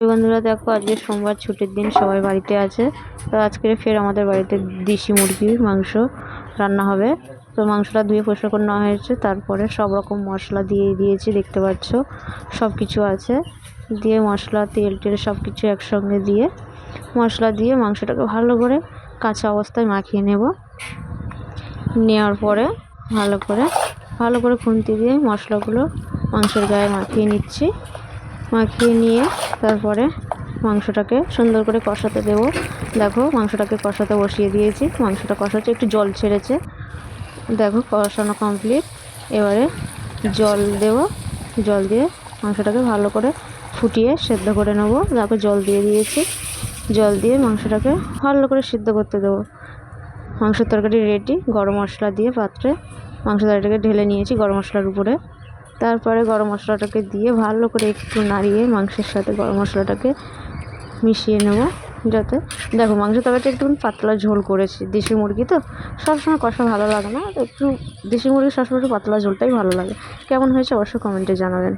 বন্ধুরা দেখো, আজকে সোমবার ছুটির দিন, সবাই বাড়িতে আছে। তো আজকে ফের আমাদের বাড়িতে দেশি মুরগির মাংস রান্না হবে। তো মাংসটা ধুয়ে পরিষ্কার করে নেওয়া হয়েছে, তারপরে সব রকম মশলা দিয়ে দিয়েছি, দেখতে পাচ্ছ সব কিছু আছে। দিয়ে মশলা তেল টেল সব কিছু একসঙ্গে দিয়ে মশলা দিয়ে মাংসটাকে ভালো করে কাঁচা অবস্থায় মাখিয়ে নেওয়ার পরে ভালো করে খুন্তি দিয়ে মশলাগুলো মাংসের গায়ে মাখিয়ে নিচ্ছি। মাখিয়ে নিয়ে তারপরে মাংসটাকে সুন্দর করে কষাতে দেব। দেখো, মাংসটাকে কষাতে বসিয়ে দিয়েছি, মাংসটা কষাচ্ছে, একটু জল ছেড়েছে। দেখো, কষানো কমপ্লিট। এবারে জল দেব, জল দিয়ে মাংসটাকে ভালো করে ফুটিয়ে সেদ্ধ করে নেব। দেখো, জল দিয়ে দিয়েছি, জল দিয়ে মাংসটাকে ভালো করে সিদ্ধ করতে দেবো। মাংসের তরকারি রেডি। গরম মশলা দিয়ে পাত্রে মাংস তরকারিটাকে ঢেলে নিয়েছি গরম মশলার উপরে। তারপরে গরম মশলাটাকে দিয়ে ভালো করে একটু নাড়িয়ে মাংসের সাথে গরম মশলাটাকে মিশিয়ে নেব। যাতে দেখো, মাংস তরকারিটা একটু পাতলা ঝোল করেছি, দেশি মুরগি তো সবসময় কষা ভালো লাগে না, একটু দেশি মুরগি সবসময় একটু পাতলা ঝোলটাই ভালো লাগে। কেমন হয়েছে অবশ্যই কমেন্টে জানাবেন।